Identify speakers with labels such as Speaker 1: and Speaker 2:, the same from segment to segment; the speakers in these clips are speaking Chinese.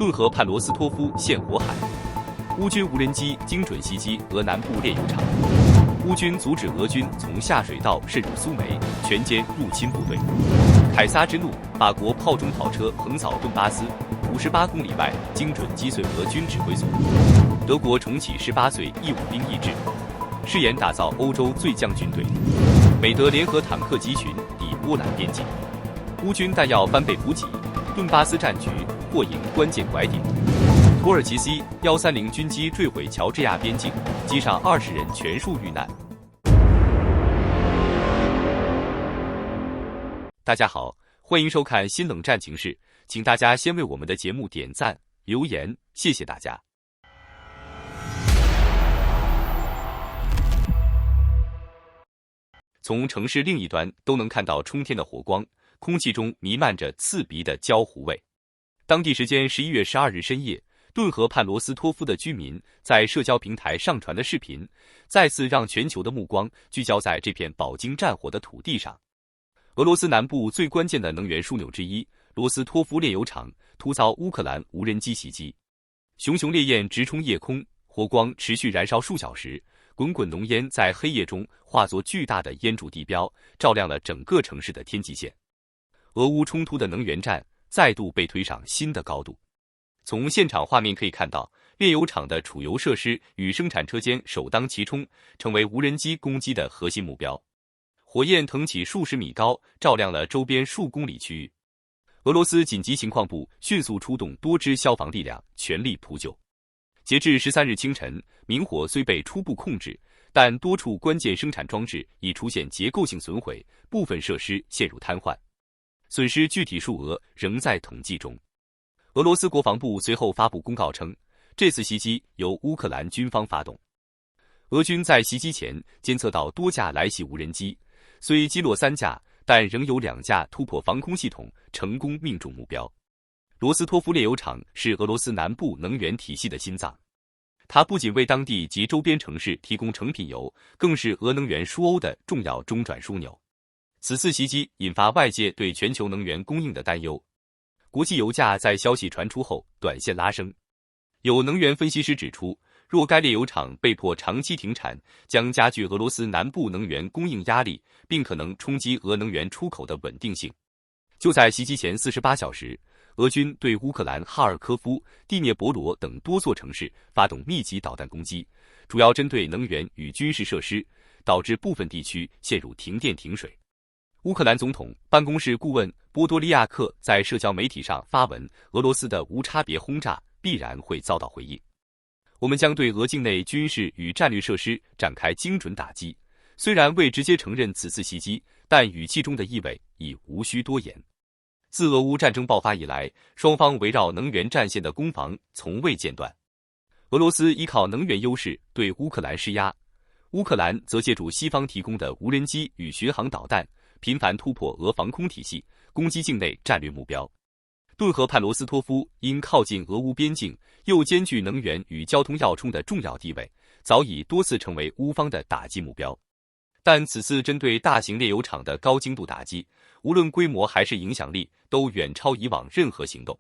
Speaker 1: 顿河畔罗斯托夫现火海，乌军无人机精准袭击俄南部炼油厂。乌军阻止俄军从下水道渗入苏梅，全歼入侵部队。凯撒之怒，法国炮中跑车横扫顿巴斯，58公里外精准击碎俄军指挥所。德国重启18岁义务兵役制，誓言打造欧洲最强军队。美德联合坦克集群抵波兰边境，乌军弹药翻倍补给，顿巴斯战局或迎关键拐点。土耳其 C-130军机坠毁乔治亚边境，机上20人全数遇难。大家好，欢迎收看新冷战情事，请大家先为我们的节目点赞、留言，谢谢大家。从城市另一端都能看到冲天的火光，空气中弥漫着刺鼻的焦糊味。当地时间11月12日深夜，顿河畔罗斯托夫的居民在社交平台上传的视频，再次让全球的目光聚焦在这片饱经战火的土地上。俄罗斯南部最关键的能源枢纽之一罗斯托夫炼油厂突遭乌克兰无人机袭击，熊熊烈焰直冲夜空，火光持续燃烧数小时，滚滚浓烟在黑夜中化作巨大的烟柱地标，照亮了整个城市的天际线。俄乌冲突的能源战再度被推上新的高度。从现场画面可以看到，炼油厂的储油设施与生产车间首当其冲，成为无人机攻击的核心目标。火焰腾起数十米高，照亮了周边数公里区域。俄罗斯紧急情况部迅速出动多支消防力量，全力扑救。截至13日清晨，明火虽被初步控制，但多处关键生产装置已出现结构性损毁，部分设施陷入瘫痪，损失具体数额仍在统计中。俄罗斯国防部随后发布公告称，这次袭击由乌克兰军方发动。俄军在袭击前监测到多架来袭无人机，虽击落3架，但仍有2架突破防空系统，成功命中目标。罗斯托夫炼油厂是俄罗斯南部能源体系的心脏，它不仅为当地及周边城市提供成品油，更是俄能源输欧的重要中转枢纽。此次袭击引发外界对全球能源供应的担忧。国际油价在消息传出后短线拉升，有能源分析师指出，若该炼油厂被迫长期停产，将加剧俄罗斯南部能源供应压力，并可能冲击俄能源出口的稳定性。就在袭击前48小时，俄军对乌克兰哈尔科夫、第聂伯罗等多座城市发动密集导弹攻击，主要针对能源与军事设施，导致部分地区陷入停电停水。乌克兰总统办公室顾问波多利亚克在社交媒体上发文，俄罗斯的无差别轰炸必然会遭到回应。我们将对俄境内军事与战略设施展开精准打击。虽然未直接承认此次袭击，但语气中的意味已无需多言。自俄乌战争爆发以来，双方围绕能源战线的攻防从未间断。俄罗斯依靠能源优势对乌克兰施压，乌克兰则借助西方提供的无人机与巡航导弹，频繁突破俄防空体系，攻击境内战略目标。顿河畔罗斯托夫因靠近俄乌边境，又兼具能源与交通要冲的重要地位，早已多次成为乌方的打击目标。但此次针对大型炼油厂的高精度打击，无论规模还是影响力，都远超以往任何行动。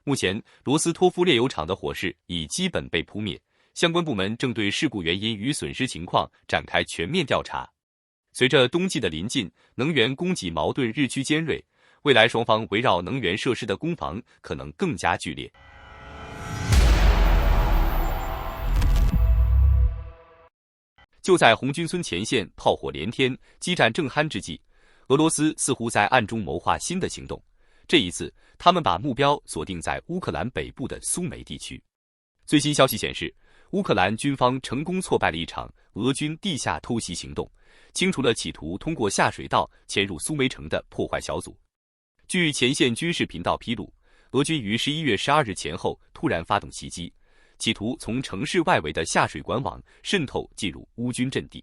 Speaker 1: 目前，罗斯托夫炼油厂的火势已基本被扑灭，相关部门正对事故原因与损失情况展开全面调查。随着冬季的临近，能源供给矛盾日趋尖锐，未来双方围绕能源设施的攻防可能更加剧烈。就在红军村前线炮火连天、激战正酣之际，俄罗斯似乎在暗中谋划新的行动。这一次，他们把目标锁定在乌克兰北部的苏梅地区。最新消息显示，乌克兰军方成功挫败了一场俄军地下偷袭行动，清除了企图通过下水道潜入苏梅城的破坏小组。据前线军事频道披露，俄军于11月12日前后突然发动袭击，企图从城市外围的下水管网渗透进入乌军阵地。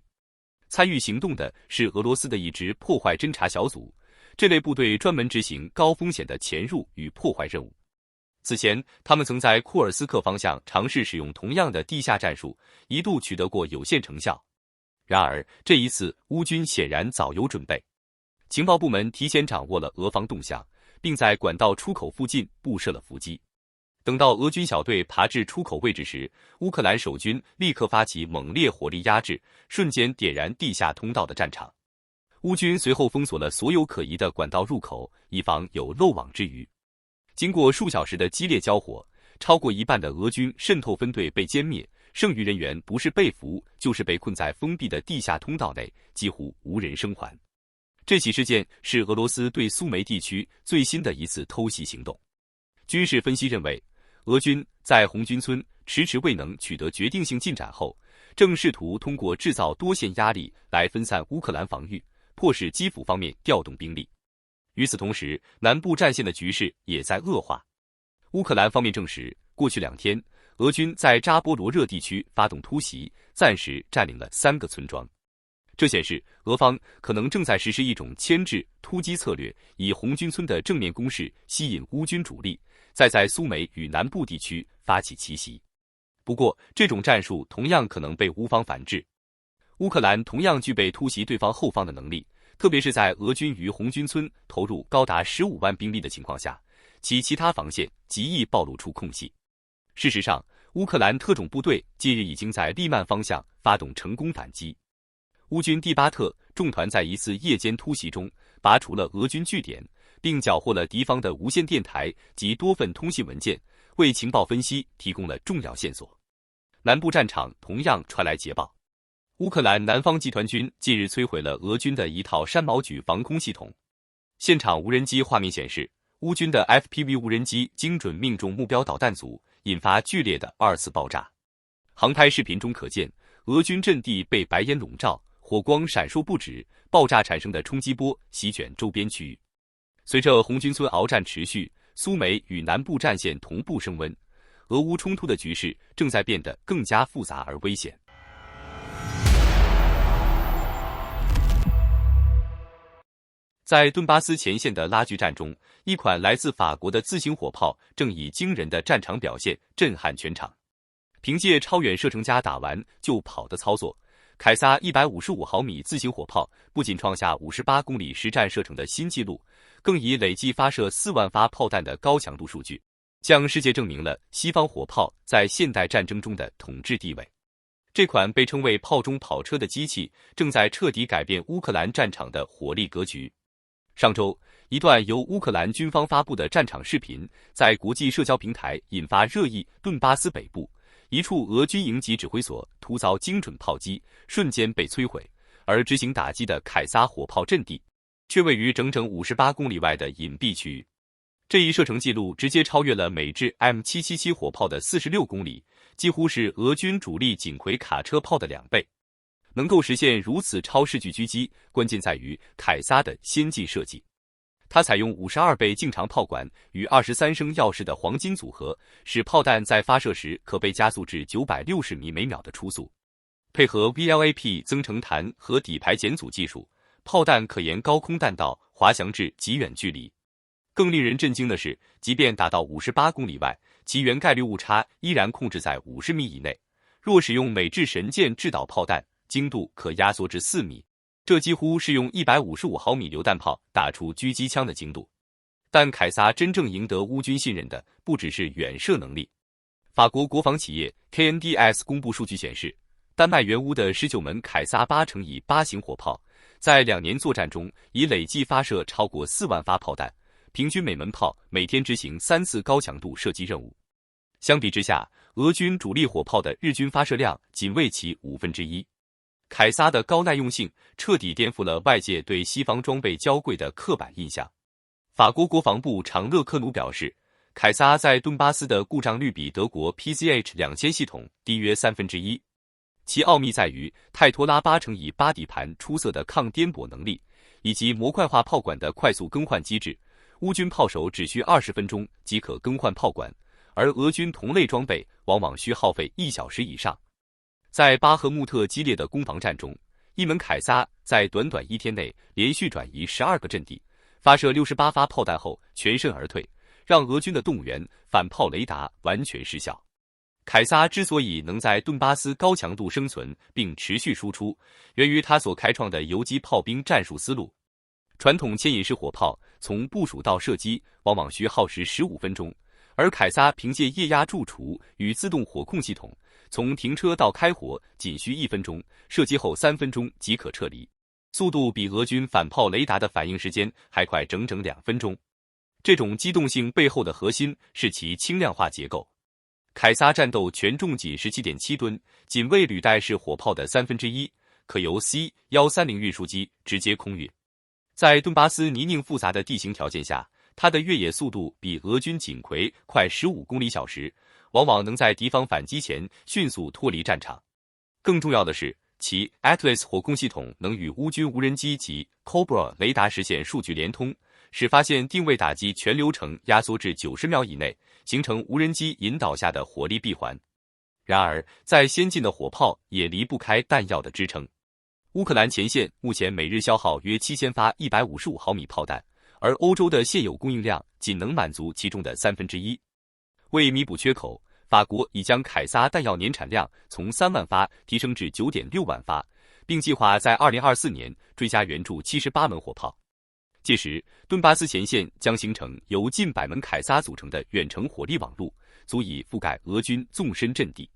Speaker 1: 参与行动的是俄罗斯的一支破坏侦察小组，这类部队专门执行高风险的潜入与破坏任务。此前，他们曾在库尔斯克方向尝试使用同样的地下战术，一度取得过有限成效。然而，这一次乌军显然早有准备，情报部门提前掌握了俄方动向，并在管道出口附近布设了伏击。等到俄军小队爬至出口位置时，乌克兰守军立刻发起猛烈火力压制，瞬间点燃地下通道的战场。乌军随后封锁了所有可疑的管道入口，以防有漏网之鱼。经过数小时的激烈交火，超过一半的俄军渗透分队被歼灭，剩余人员不是被俘，就是被困在封闭的地下通道内，几乎无人生还。这起事件是俄罗斯对苏梅地区最新的一次偷袭行动。军事分析认为，俄军在红军村迟迟未能取得决定性进展后，正试图通过制造多线压力来分散乌克兰防御，迫使基辅方面调动兵力。与此同时，南部战线的局势也在恶化。乌克兰方面证实，过去2天，俄军在扎波罗热地区发动突袭，暂时占领了3个村庄。这显示俄方可能正在实施一种牵制突击策略，以红军村的正面攻势吸引乌军主力，再在苏梅与南部地区发起奇袭。不过，这种战术同样可能被乌方反制。乌克兰同样具备突袭对方后方的能力，特别是在俄军于红军村投入高达15万兵力的情况下，其他防线极易暴露出空隙。事实上，乌克兰特种部队近日已经在利曼方向发动成功反击。乌军第8特重团在一次夜间突袭中拔除了俄军据点，并缴获了敌方的无线电台及多份通信文件，为情报分析提供了重要线索。南部战场同样传来捷报，乌克兰南方集团军近日摧毁了俄军的一套山毛榉防空系统。现场无人机画面显示，乌军的 FPV 无人机精准命中目标导弹组，引发剧烈的2次爆炸。航拍视频中可见，俄军阵地被白烟笼罩，火光闪烁不止，爆炸产生的冲击波席卷周边区域。随着红军村鏖战持续，苏梅与南部战线同步升温，俄乌冲突的局势正在变得更加复杂而危险。在顿巴斯前线的拉锯战中，一款来自法国的自行火炮正以惊人的战场表现震撼全场。凭借超远射程加打完就跑的操作，凯撒155毫米自行火炮不仅创下58公里实战射程的新纪录，更以累计发射4万发炮弹的高强度数据，向世界证明了西方火炮在现代战争中的统治地位。这款被称为炮中跑车的机器正在彻底改变乌克兰战场的火力格局。上周，一段由乌克兰军方发布的战场视频在国际社交平台引发热议。顿巴斯北部一处俄军营级指挥所突遭精准炮击，瞬间被摧毁，而执行打击的凯撒火炮阵地却位于整整58公里外的隐蔽区域。这一射程记录直接超越了美制 M777 火炮的46公里，几乎是俄军主力锦葵卡车炮的2倍。能够实现如此超视距狙击，关键在于凯撒的先进设计。它采用52倍径长炮管与23声钥匙的黄金组合，使炮弹在发射时可被加速至960米每秒的初速。配合 VLAP 增程弹和底盘减阻技术，炮弹可沿高空弹道滑翔至极远距离。更令人震惊的是，即便打到58公里外，其原概率误差依然控制在50米以内。若使用美制神剑制导炮弹，精度可压缩至4米，这几乎是用155毫米榴弹炮打出狙击枪的精度。但凯撒真正赢得乌军信任的不只是远射能力。法国国防企业 KNDS 公布数据显示，丹麦援乌的19门凯撒8×8型火炮，在2年作战中已累计发射超过4万发炮弹，平均每门炮每天执行3次高强度射击任务。相比之下，俄军主力火炮的日均发射量仅为其1/5。凯撒的高耐用性彻底颠覆了外界对西方装备娇贵的刻板印象。法国国防部长勒克努表示，凯撒在顿巴斯的故障率比德国 PCH2000 系统低约1/3，其奥秘在于泰托拉8×8底盘出色的抗颠簸能力，以及模块化炮管的快速更换机制。乌军炮手只需20分钟即可更换炮管，而俄军同类装备往往需耗费1小时以上。在巴赫穆特激烈的攻防战中，一门凯撒在短短1天内连续转移12个阵地，发射68发炮弹后全身而退，让俄军的动物园反炮雷达完全失效。凯撒之所以能在顿巴斯高强度生存并持续输出，源于他所开创的游击炮兵战术思路。传统牵引式火炮从部署到射击往往需耗时15分钟，而凯撒凭借液压助除与自动火控系统，从停车到开火仅需1分钟，射击后3分钟即可撤离，速度比俄军反炮雷达的反应时间还快整整2分钟。这种机动性背后的核心是其轻量化结构。凯撒战斗全重仅 17.7 吨，仅为履带式火炮的1/3，可由 C-130运输机直接空运。在顿巴斯泥泞复杂的地形条件下，它的越野速度比俄军锦葵快15公里小时，往往能在敌方反击前迅速脱离战场。更重要的是，其 Atlas 火控系统能与乌军无人机及 Cobra 雷达实现数据连通，使发现定位打击全流程压缩至90秒以内，形成无人机引导下的火力闭环。然而，再先进的火炮也离不开弹药的支撑。乌克兰前线目前每日消耗约7000发155毫米炮弹，而欧洲的现有供应量仅能满足其中的1/3。为弥补缺口，法国已将凯撒弹药年产量从3万发提升至9.6万发，并计划在2024年追加援助78门火炮。届时，顿巴斯前线将形成由近100门凯撒组成的远程火力网络，足以覆盖俄军纵深阵地。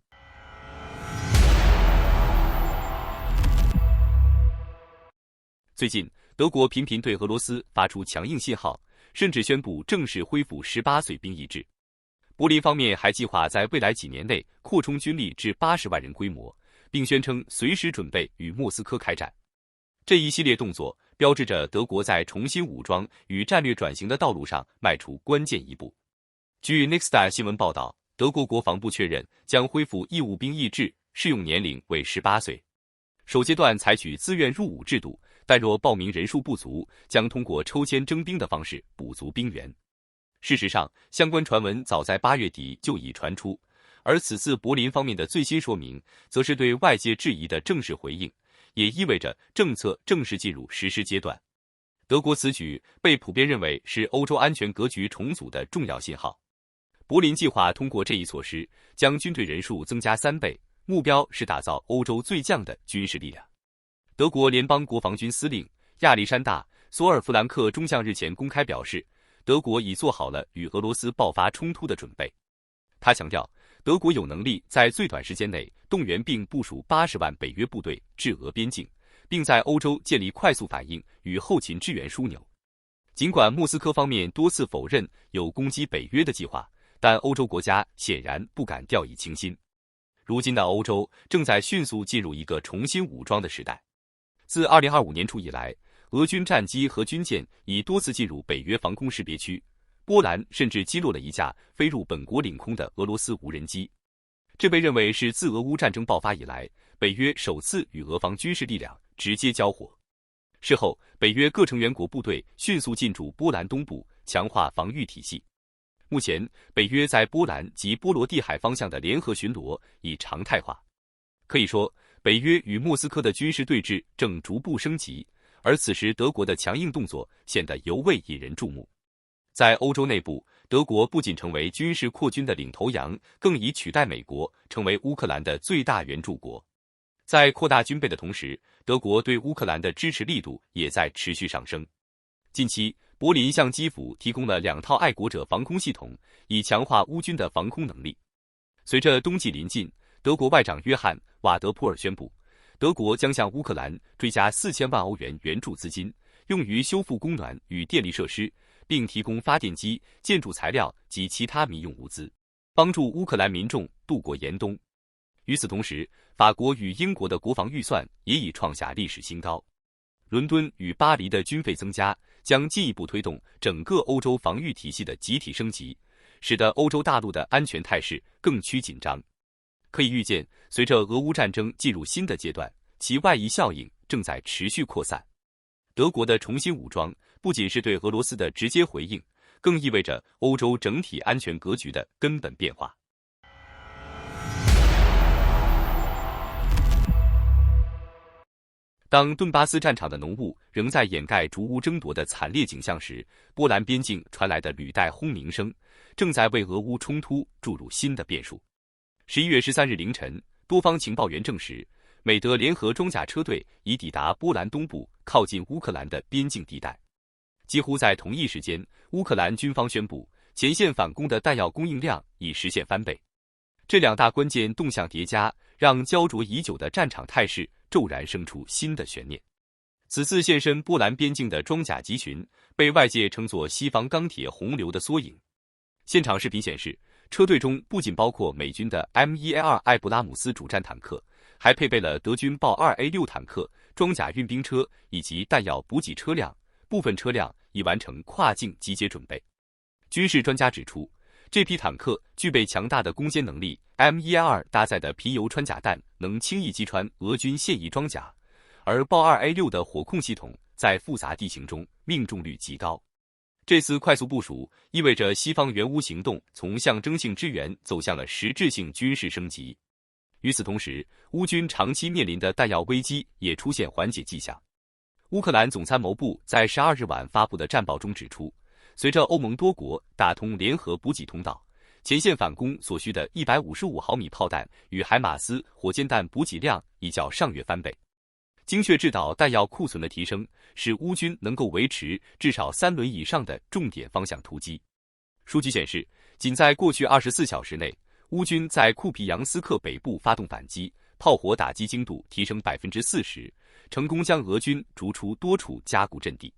Speaker 1: 最近，德国频频对俄罗斯发出强硬信号，甚至宣布正式恢复18岁兵役制。柏林方面还计划在未来几年内扩充军力至80万人规模，并宣称随时准备与莫斯科开战。这一系列动作标志着德国在重新武装与战略转型的道路上迈出关键一步。据 Nexta 新闻报道，德国国防部确认将恢复义务兵役制，适用年龄为18岁。首阶段采取自愿入伍制度，但若报名人数不足，将通过抽签征兵的方式补足兵员。事实上，相关传闻早在8月底就已传出，而此次柏林方面的最新说明，则是对外界质疑的正式回应，也意味着政策正式进入实施阶段。德国此举被普遍认为是欧洲安全格局重组的重要信号。柏林计划通过这一措施，将军队人数增加3倍，目标是打造欧洲最强的军事力量。德国联邦国防军司令亚历山大·索尔弗兰克中将日前公开表示，德国已做好了与俄罗斯爆发冲突的准备。他强调，德国有能力在最短时间内动员并部署80万北约部队至俄边境，并在欧洲建立快速反应与后勤支援枢纽。尽管莫斯科方面多次否认有攻击北约的计划，但欧洲国家显然不敢掉以轻心。如今的欧洲正在迅速进入一个重新武装的时代。自2025年初以来，俄军战机和军舰已多次进入北约防空识别区，波兰甚至击落了一架飞入本国领空的俄罗斯无人机。这被认为是自俄乌战争爆发以来，北约首次与俄方军事力量直接交火。事后，北约各成员国部队迅速进驻波兰东部，强化防御体系。目前，北约在波兰及波罗的海方向的联合巡逻已常态化。可以说，北约与莫斯科的军事对峙正逐步升级，而此时德国的强硬动作显得尤为引人注目。在欧洲内部，德国不仅成为军事扩军的领头羊，更已取代美国成为乌克兰的最大援助国。在扩大军备的同时，德国对乌克兰的支持力度也在持续上升。近期，柏林向基辅提供了2套爱国者防空系统，以强化乌军的防空能力。随着冬季临近，德国外长约翰·瓦德普尔宣布，德国将向乌克兰追加4000万欧元援助资金，用于修复供暖与电力设施，并提供发电机、建筑材料及其他民用物资，帮助乌克兰民众度过严冬。与此同时，法国与英国的国防预算也已创下历史新高。伦敦与巴黎的军费增加，将进一步推动整个欧洲防御体系的集体升级，使得欧洲大陆的安全态势更趋紧张。可以预见，随着俄乌战争进入新的阶段，其外溢效应正在持续扩散。德国的重新武装不仅是对俄罗斯的直接回应，更意味着欧洲整体安全格局的根本变化。当顿巴斯战场的浓雾仍在掩盖逐屋争夺的惨烈景象时，波兰边境传来的履带轰鸣声，正在为俄乌冲突注入新的变数。11月13日凌晨，多方情报员证实，美德联合装甲车队已抵达波兰东部靠近乌克兰的边境地带。几乎在同一时间，乌克兰军方宣布前线反攻的弹药供应量已实现翻倍。这两大关键动向叠加，让焦灼已久的战场态势骤然生出新的悬念。此次现身波兰边境的装甲集群，被外界称作西方钢铁洪流的缩影。现场视频显示，车队中不仅包括美军的 M1A2 艾布拉姆斯主战坦克，还配备了德军豹 2A6 坦克、装甲运兵车以及弹药补给车辆，部分车辆已完成跨境集结准备。军事专家指出，这批坦克具备强大的攻坚能力 ，M1A2 搭载的皮铀穿甲弹能轻易击穿俄军现役装甲，而豹 2A6 的火控系统在复杂地形中命中率极高。这次快速部署意味着西方援乌行动从象征性支援走向了实质性军事升级。与此同时，乌军长期面临的弹药危机也出现缓解迹象。乌克兰总参谋部在12日晚发布的战报中指出，随着欧盟多国打通联合补给通道，前线反攻所需的155毫米炮弹与海马斯火箭弹补给量已较上月翻倍。精确制导弹药库存的提升，使乌军能够维持至少3轮以上的重点方向突击。数据显示，仅在过去24小时内，乌军在库皮扬斯克北部发动反击，炮火打击精度提升40%，成功将俄军逐出多处加固阵地。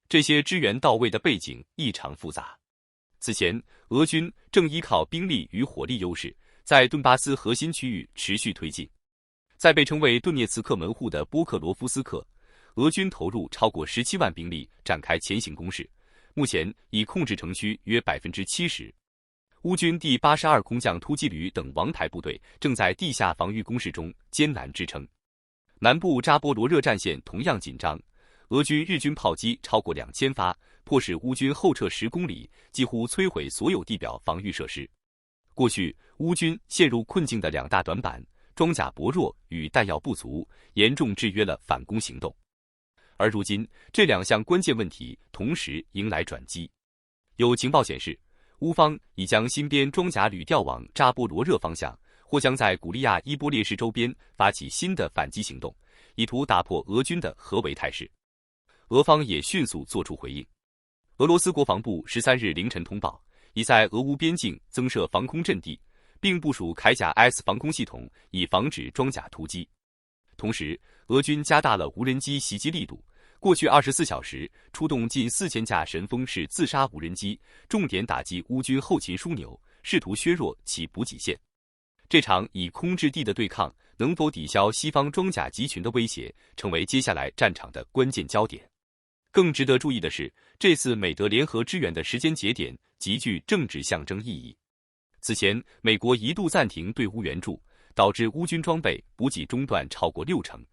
Speaker 1: 这些支援到位的背景异常复杂。此前，俄军正依靠兵力与火力优势，在顿巴斯核心区域持续推进。在被称为顿涅茨克门户的波克罗夫斯克，俄军投入超过17万兵力展开前行攻势，目前已控制城区约70%。乌军第82空降突击旅等王牌部队正在地下防御工事中艰难支撑。南部扎波罗热战线同样紧张，俄军日军炮击超过2000发，迫使乌军后撤10公里，几乎摧毁所有地表防御设施。过去，乌军陷入困境的两大短板，装甲薄弱与弹药不足，严重制约了反攻行动。而如今，这两项关键问题同时迎来转机。有情报显示，乌方已将新编装甲旅调往扎波罗热方向，或将在古利亚伊波列市周边发起新的反击行动，以图打破俄军的合围态势。俄方也迅速作出回应。俄罗斯国防部13日凌晨通报，已在俄乌边境增设防空阵地，并部署铠甲 S 防空系统，以防止装甲突击。同时，俄军加大了无人机袭击力度，过去24小时出动近4000架神风式自杀无人机，重点打击乌军后勤枢纽，试图削弱其补给线。这场以空制地的对抗能否抵消西方装甲集群的威胁，成为接下来战场的关键焦点。更值得注意的是，这次美德联合支援的时间节点极具政治象征意义。此前，美国一度暂停对乌援助，导致乌军装备补给中断超过60%。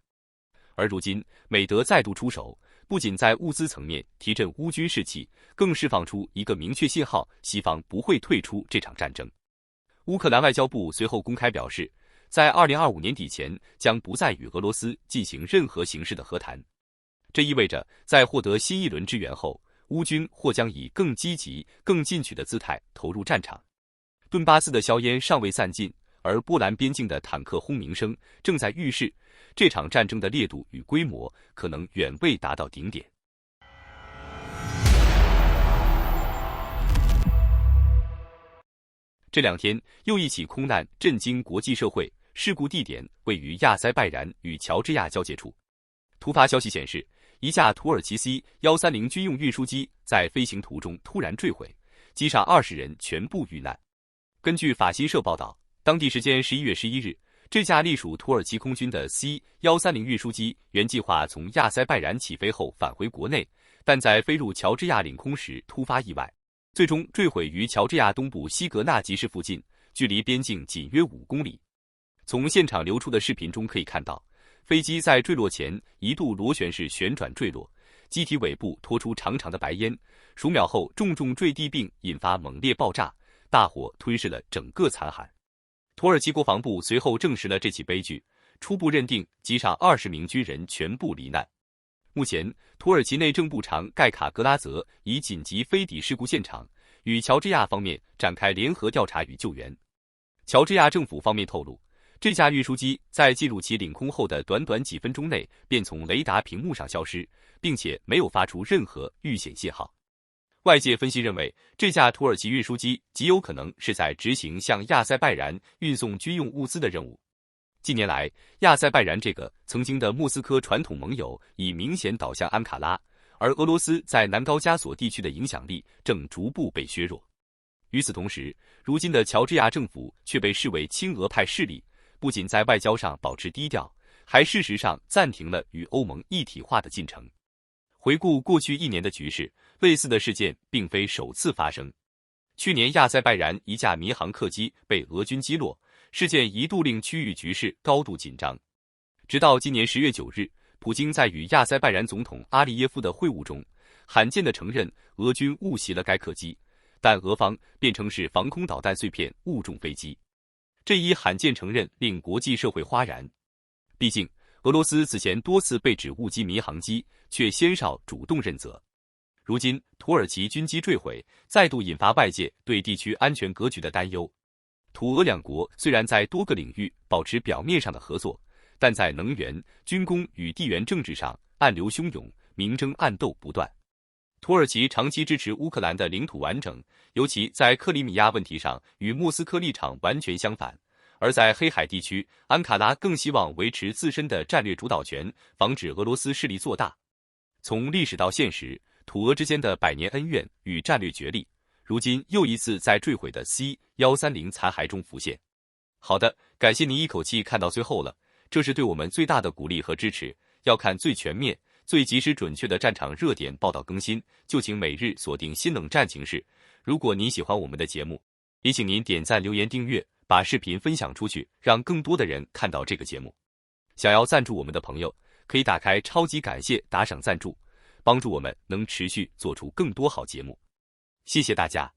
Speaker 1: 而如今，美德再度出手，不仅在物资层面提振乌军士气，更释放出一个明确信号：西方不会退出这场战争。乌克兰外交部随后公开表示，在2025年底前将不再与俄罗斯进行任何形式的和谈。这意味着，在获得新一轮支援后，乌军或将以更积极、更进取的姿态投入战场。顿巴斯的硝烟尚未散尽，而波兰边境的坦克轰鸣声正在预示，这场战争的烈度与规模可能远未达到顶点。这两天又一起空难震惊国际社会，事故地点位于亚塞拜然与乔治亚交界处。突发消息显示，一架土耳其 C-130军用运输机在飞行途中突然坠毁，机上20人全部遇难。根据法新社报道，当地时间11月11日，这架隶属土耳其空军的 C-130运输机原计划从亚塞拜然起飞后返回国内，但在飞入乔治亚领空时突发意外，最终坠毁于乔治亚东部西格纳吉市附近，距离边境仅约5公里。从现场流出的视频中可以看到，飞机在坠落前一度螺旋式旋转坠落，机体尾部拖出长长的白烟，数秒后重重坠地并引发猛烈爆炸，大火吞噬了整个残骸。土耳其国防部随后证实了这起悲剧，初步认定机上20名军人全部罹难。目前，土耳其内政部长盖卡格拉泽已紧急飞抵事故现场，与乔治亚方面展开联合调查与救援。乔治亚政府方面透露，这架运输机在进入其领空后的短短几分钟内便从雷达屏幕上消失，并且没有发出任何遇险信号。外界分析认为，这架土耳其运输机极有可能是在执行向亚塞拜然运送军用物资的任务。近年来，亚塞拜然这个曾经的莫斯科传统盟友已明显倒向安卡拉，而俄罗斯在南高加索地区的影响力正逐步被削弱。与此同时，如今的乔治亚政府却被视为亲俄派势力，不仅在外交上保持低调，还事实上暂停了与欧盟一体化的进程。回顾过去1年的局势，类似的事件并非首次发生。去年亚塞拜然一架民航客机被俄军击落，事件一度令区域局势高度紧张。直到今年10月9日，普京在与亚塞拜然总统阿利耶夫的会晤中，罕见地承认俄军误袭了该客机，但俄方辩称是防空导弹碎片误中飞机。这一罕见承认令国际社会哗然，毕竟俄罗斯此前多次被指误击民航机，却鲜少主动认责。如今土耳其军机坠毁，再度引发外界对地区安全格局的担忧。土俄两国虽然在多个领域保持表面上的合作，但在能源、军工与地缘政治上暗流汹涌，明争暗斗不断。土耳其长期支持乌克兰的领土完整，尤其在克里米亚问题上与莫斯科立场完全相反。而在黑海地区，安卡拉更希望维持自身的战略主导权，防止俄罗斯势力做大。从历史到现实，土俄之间的100年恩怨与战略角力，如今又一次在坠毁的 C-130残骸中浮现。好的，感谢您一口气看到最后了，这是对我们最大的鼓励和支持。要看最全面、最及时准确的战场热点报道更新，就请每日锁定新冷战情势。如果您喜欢我们的节目，也请您点赞、留言、订阅，把视频分享出去，让更多的人看到这个节目。想要赞助我们的朋友，可以打开超级感谢打赏赞助，帮助我们能持续做出更多好节目。谢谢大家。